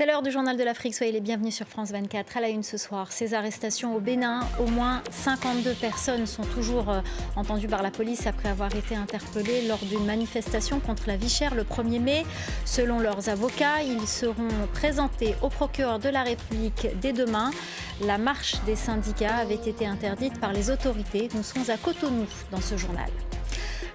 C'est l'heure du journal de l'Afrique. Soyez les bienvenus sur France 24. À la une ce soir, ces arrestations au Bénin. Au moins 52 personnes sont toujours entendues par la police après avoir été interpellées lors d'une manifestation contre la vie chère le 1er mai. Selon leurs avocats, ils seront présentés au procureur de la République dès demain. La marche des syndicats avait été interdite par les autorités. Nous serons à Cotonou dans ce journal.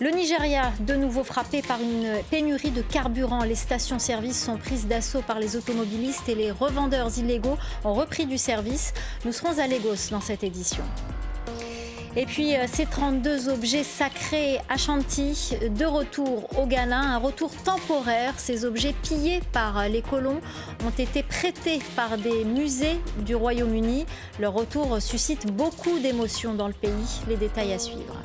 Le Nigeria, de nouveau frappé par une pénurie de carburant. Les stations-service sont prises d'assaut par les automobilistes et les revendeurs illégaux ont repris du service. Nous serons à Lagos dans cette édition. Et puis, ces 32 objets sacrés Ashanti, de retour au Ghana, un retour temporaire. Ces objets pillés par les colons ont été prêtés par des musées du Royaume-Uni. Leur retour suscite beaucoup d'émotions dans le pays. Les détails à suivre.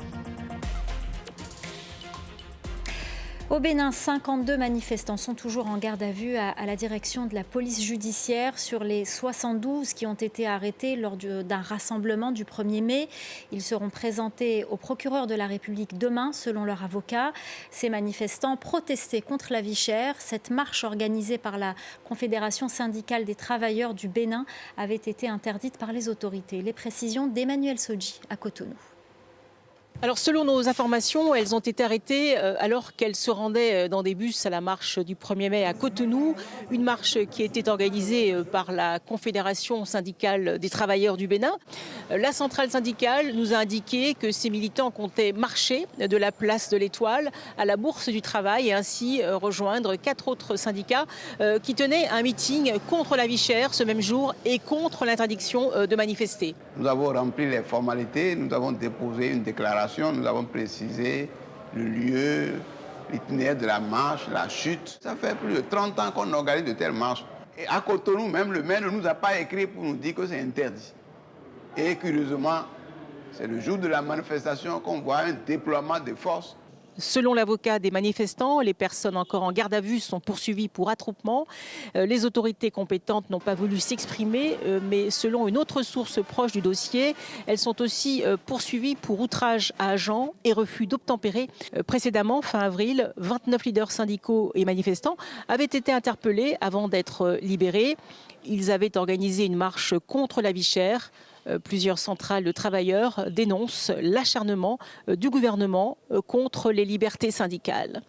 Au Bénin, 52 manifestants sont toujours en garde à vue à la direction de la police judiciaire. Sur les 72 qui ont été arrêtés lors d'un rassemblement du 1er mai, ils seront présentés au procureur de la République demain, selon leur avocat. Ces manifestants protestaient contre la vie chère. Cette marche organisée par la Confédération syndicale des travailleurs du Bénin avait été interdite par les autorités. Les précisions d'Emmanuel Sodji à Cotonou. Alors selon nos informations, elles ont été arrêtées alors qu'elles se rendaient dans des bus à la marche du 1er mai à Cotonou. Une marche qui était organisée par la Confédération syndicale des travailleurs du Bénin. La centrale syndicale nous a indiqué que ces militants comptaient marcher de la place de l'Étoile à la Bourse du Travail et ainsi rejoindre 4 autres syndicats qui tenaient un meeting contre la vie chère ce même jour et contre l'interdiction de manifester. Nous avons rempli les formalités, nous avons déposé une déclaration. Nous avons précisé le lieu, l'itinéraire de la marche, la chute. Ça fait plus de 30 ans qu'on organise de telles marches. Et à Cotonou, même le maire ne nous a pas écrit pour nous dire que c'est interdit. Et curieusement, c'est le jour de la manifestation qu'on voit un déploiement de force. Selon l'avocat des manifestants, les personnes encore en garde à vue sont poursuivies pour attroupement. Les autorités compétentes n'ont pas voulu s'exprimer, mais selon une autre source proche du dossier, elles sont aussi poursuivies pour outrage à agent et refus d'obtempérer. Précédemment, fin avril, 29 leaders syndicaux et manifestants avaient été interpellés avant d'être libérés. Ils avaient organisé une marche contre la vie chère. Plusieurs centrales de travailleurs dénoncent l'acharnement du gouvernement contre les libertés syndicales.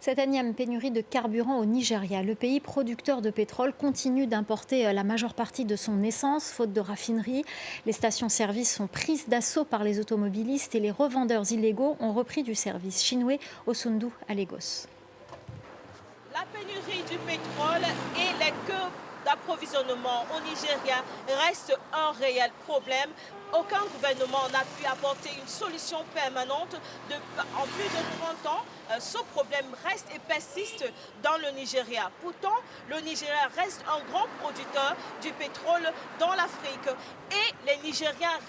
Cette énième pénurie de carburant au Nigeria. Le pays producteur de pétrole continue d'importer la majeure partie de son essence, faute de raffinerie. Les stations-service sont prises d'assaut par les automobilistes et les revendeurs illégaux ont repris du service. Chinwe Osundu à Lagos. La pénurie du pétrole et les queues d'approvisionnement au Nigeria reste un réel problème. Aucun gouvernement n'a pu apporter une solution permanente. En plus de 30 ans, ce problème reste et persiste dans le Nigeria. Pourtant, le Nigeria reste un grand producteur du pétrole dans l'Afrique. Et les Nigériens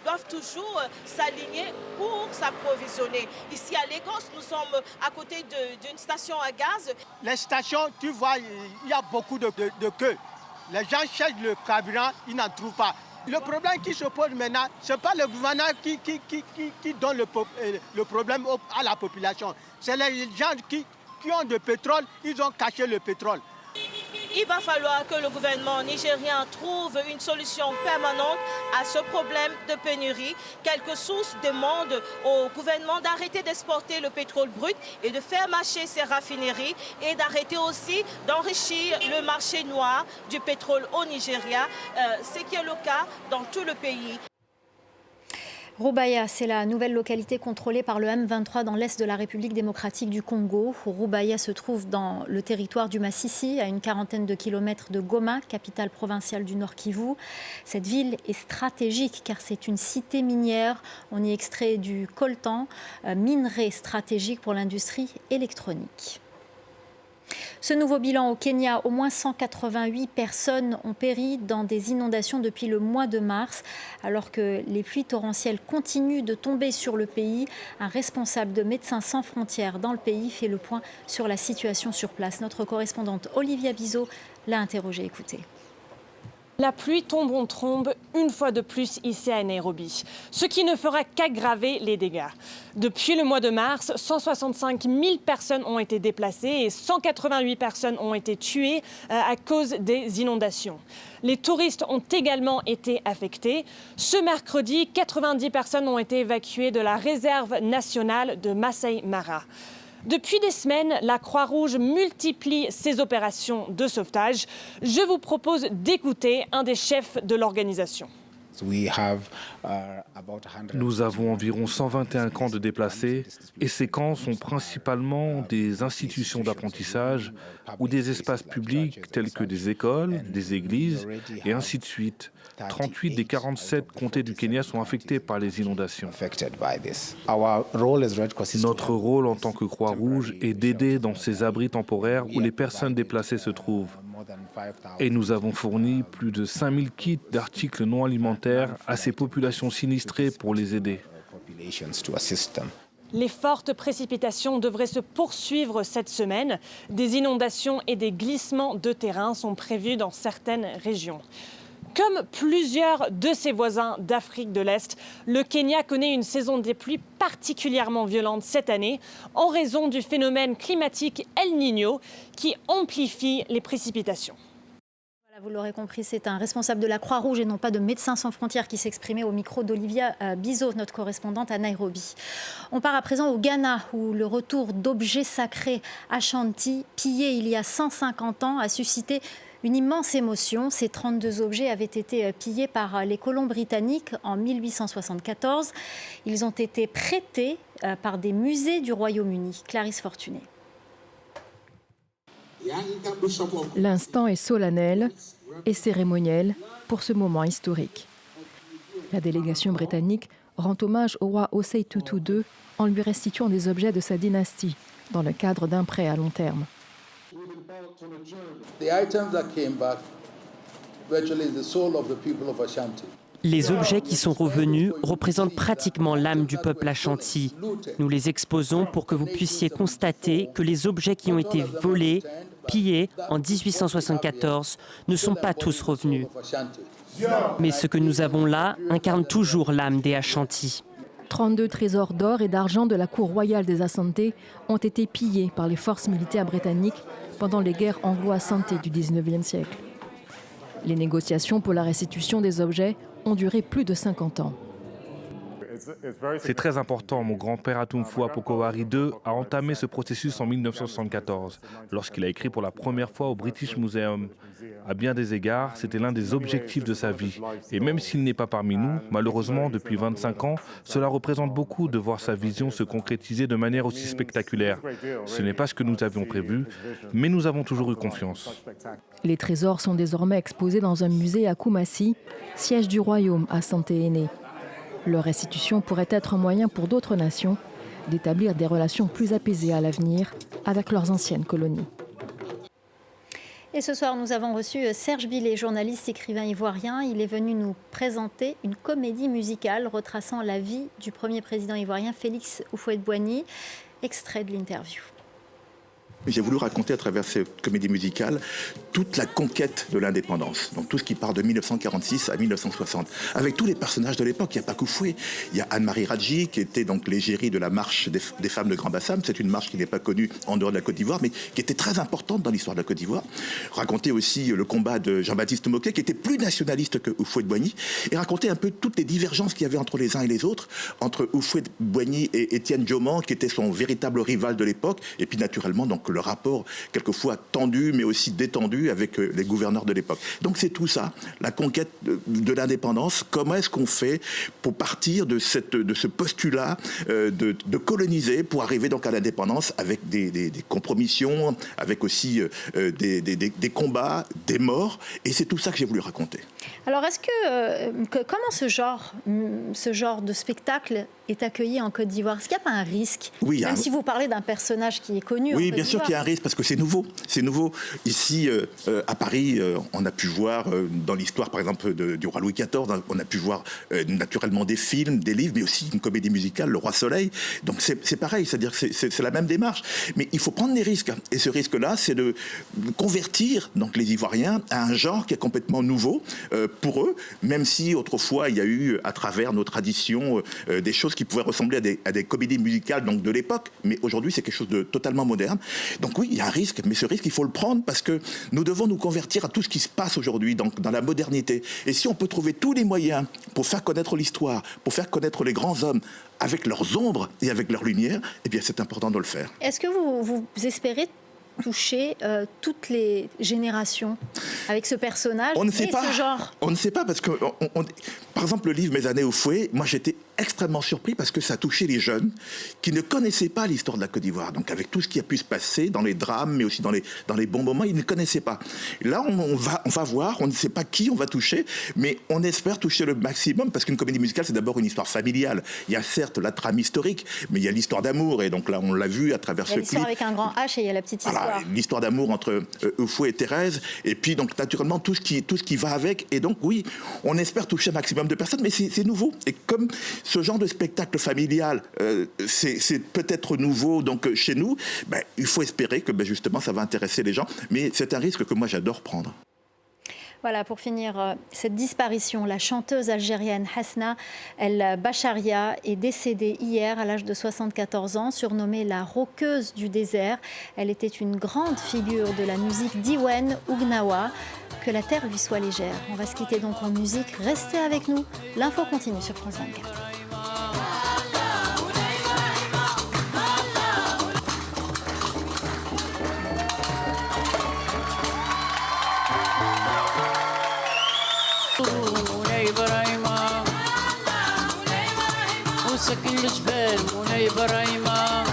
doivent toujours s'aligner pour s'approvisionner. Ici à Lagos, nous sommes à côté d'une station à gaz. Les stations, tu vois, il y a beaucoup de queues. Les gens cherchent le carburant, ils n'en trouvent pas. Le problème qui se pose maintenant, ce n'est pas le gouvernement qui donne le problème à la population. C'est les gens qui ont du pétrole, ils ont caché le pétrole. Il va falloir que le gouvernement nigérien trouve une solution permanente à ce problème de pénurie. Quelques sources demandent au gouvernement d'arrêter d'exporter le pétrole brut et de faire marcher ses raffineries et d'arrêter aussi d'enrichir le marché noir du pétrole au Nigeria, ce qui est le cas dans tout le pays. Roubaïa, c'est la nouvelle localité contrôlée par le M23 dans l'est de la République démocratique du Congo. Roubaïa se trouve dans le territoire du Massissi, à une quarantaine de kilomètres de Goma, capitale provinciale du Nord Kivu. Cette ville est stratégique car c'est une cité minière. On y extrait du coltan, minerai stratégique pour l'industrie électronique. Ce nouveau bilan au Kenya, au moins 188 personnes ont péri dans des inondations depuis le mois de mars. Alors que les pluies torrentielles continuent de tomber sur le pays, un responsable de Médecins sans frontières dans le pays fait le point sur la situation sur place. Notre correspondante Olivia Bizot l'a interrogée. Écoutez. La pluie tombe en trombe une fois de plus ici à Nairobi, ce qui ne fera qu'aggraver les dégâts. Depuis le mois de mars, 165 000 personnes ont été déplacées et 188 personnes ont été tuées à cause des inondations. Les touristes ont également été affectés. Ce mercredi, 90 personnes ont été évacuées de la réserve nationale de Masai Mara. Depuis des semaines, la Croix-Rouge multiplie ses opérations de sauvetage. Je vous propose d'écouter un des chefs de l'organisation. Nous avons environ 121 camps de déplacés et ces camps sont principalement des institutions d'apprentissage ou des espaces publics tels que des écoles, des églises et ainsi de suite. 38 des 47 comtés du Kenya sont affectés par les inondations. Notre rôle en tant que Croix-Rouge est d'aider dans ces abris temporaires où les personnes déplacées se trouvent. Et nous avons fourni plus de 5000 kits d'articles non alimentaires à ces populations sinistrées pour les aider. Les fortes précipitations devraient se poursuivre cette semaine. Des inondations et des glissements de terrain sont prévus dans certaines régions. Comme plusieurs de ses voisins d'Afrique de l'Est, le Kenya connaît une saison des pluies particulièrement violente cette année en raison du phénomène climatique El Niño qui amplifie les précipitations. Voilà, vous l'aurez compris, c'est un responsable de la Croix-Rouge et non pas de Médecins sans frontières qui s'exprimait au micro d'Olivia Bizot, notre correspondante à Nairobi. On part à présent au Ghana où le retour d'objets sacrés Ashanti, pillés il y a 150 ans, a suscité une immense émotion. Ces 32 objets avaient été pillés par les colons britanniques en 1874. Ils ont été prêtés par des musées du Royaume-Uni. Clarisse Fortuné. L'instant est solennel et cérémoniel pour ce moment historique. La délégation britannique rend hommage au roi Osei Tutu II en lui restituant des objets de sa dynastie dans le cadre d'un prêt à long terme. Les objets qui sont revenus représentent pratiquement l'âme du peuple Ashanti. Nous les exposons pour que vous puissiez constater que les objets qui ont été volés, pillés en 1874 ne sont pas tous revenus. Mais ce que nous avons là incarne toujours l'âme des Ashanti. 32 trésors d'or et d'argent de la cour royale des Asante ont été pillés par les forces militaires britanniques pendant les guerres anglo-asante du XIXe siècle. Les négociations pour la restitution des objets ont duré plus de 50 ans. C'est très important. Mon grand-père Atumfu Apokowari II a entamé ce processus en 1974, lorsqu'il a écrit pour la première fois au British Museum. À bien des égards, c'était l'un des objectifs de sa vie. Et même s'il n'est pas parmi nous, malheureusement, depuis 25 ans, cela représente beaucoup de voir sa vision se concrétiser de manière aussi spectaculaire. Ce n'est pas ce que nous avions prévu, mais nous avons toujours eu confiance. Les trésors sont désormais exposés dans un musée à Kumasi, siège du royaume Asante-Ene. Leur restitution pourrait être un moyen pour d'autres nations d'établir des relations plus apaisées à l'avenir avec leurs anciennes colonies. Et ce soir, nous avons reçu Serge Billet, journaliste, écrivain ivoirien. Il est venu nous présenter une comédie musicale retraçant la vie du premier président ivoirien, Félix Houphouët-Boigny. Extrait de l'interview. J'ai voulu raconter à travers cette comédie musicale toute la conquête de l'indépendance. Donc tout ce qui part de 1946 à 1960. Avec tous les personnages de l'époque. Il n'y a pas Koufoué. Il y a Anne-Marie Radji qui était donc l'égérie de la marche des femmes de Grand Bassam. C'est une marche qui n'est pas connue en dehors de la Côte d'Ivoire, mais qui était très importante dans l'histoire de la Côte d'Ivoire. Raconter aussi le combat de Jean-Baptiste Moquet, qui était plus nationaliste que Houphouët-Boigny. Et raconter un peu toutes les divergences qu'il y avait entre les uns et les autres, entre Houphouët-Boigny et Étienne Djoman, qui était son véritable rival de l'époque. Et puis naturellement, donc, le rapport quelquefois tendu mais aussi détendu avec les gouverneurs de l'époque. Donc c'est tout ça, la conquête de l'indépendance. Comment est-ce qu'on fait pour partir de ce postulat de coloniser pour arriver donc à l'indépendance avec des compromissions, avec aussi des combats, des morts, et c'est tout ça que j'ai voulu raconter. Alors, comment ce genre de spectacle est accueilli en Côte d'Ivoire? Est-ce qu'il n'y a pas un risque? Oui, même si vous parlez d'un personnage qui est connu en Oui, Côte bien sûr qu'il y a un risque parce que c'est nouveau. C'est nouveau. Ici, à Paris, on a pu voir dans l'histoire, par exemple, du roi Louis XIV, on a pu voir naturellement des films, des livres, mais aussi une comédie musicale, Le Roi Soleil. Donc c'est pareil, c'est-à-dire que c'est la même démarche. Mais il faut prendre des risques. Et ce risque-là, c'est de convertir donc, les Ivoiriens à un genre qui est complètement nouveau pour eux, même si autrefois, il y a eu, à travers nos traditions, des choses qui pouvaient ressembler à des comédies musicales donc, de l'époque. Mais aujourd'hui, c'est quelque chose de totalement moderne. Donc oui, il y a un risque, mais ce risque, il faut le prendre parce que nous devons nous convertir à tout ce qui se passe aujourd'hui, donc dans la modernité. Et si on peut trouver tous les moyens pour faire connaître l'histoire, pour faire connaître les grands hommes avec leurs ombres et avec leurs lumières, eh bien c'est important de le faire. Est-ce que vous espérez toucher toutes les générations avec ce personnage ce genre? On ne sait pas parce que, par exemple, le livre Mes années au fouet, moi j'étais extrêmement surpris parce que ça touchait les jeunes qui ne connaissaient pas l'histoire de la Côte d'Ivoire. Donc avec tout ce qui a pu se passer dans les drames, mais aussi dans les bons moments, ils ne connaissaient pas. Là, on va voir, on ne sait pas qui on va toucher, mais on espère toucher le maximum parce qu'une comédie musicale, c'est d'abord une histoire familiale. Il y a certes la trame historique, mais il y a l'histoire d'amour. Et donc là, on l'a vu à travers ce clip. Il y a l'histoire avec un grand H et il y a la petite histoire. Voilà, l'histoire d'amour entre Eufouet et Thérèse. Et puis donc naturellement, tout ce qui va avec. Et donc oui, on espère toucher un maximum de personnes, mais c'est nouveau. Et comme ce genre de spectacle familial, c'est peut-être nouveau donc chez nous, il faut espérer que justement ça va intéresser les gens. Mais c'est un risque que moi j'adore prendre. Voilà, pour finir, cette disparition, la chanteuse algérienne Hasna El Bacharia est décédée hier à l'âge de 74 ans, surnommée la roqueuse du désert. Elle était une grande figure de la musique diwan ou gnawa. Que la terre lui soit légère. On va se quitter donc en musique. Restez avec nous. L'info continue sur France 24. سكن الجبال مولاي برايمة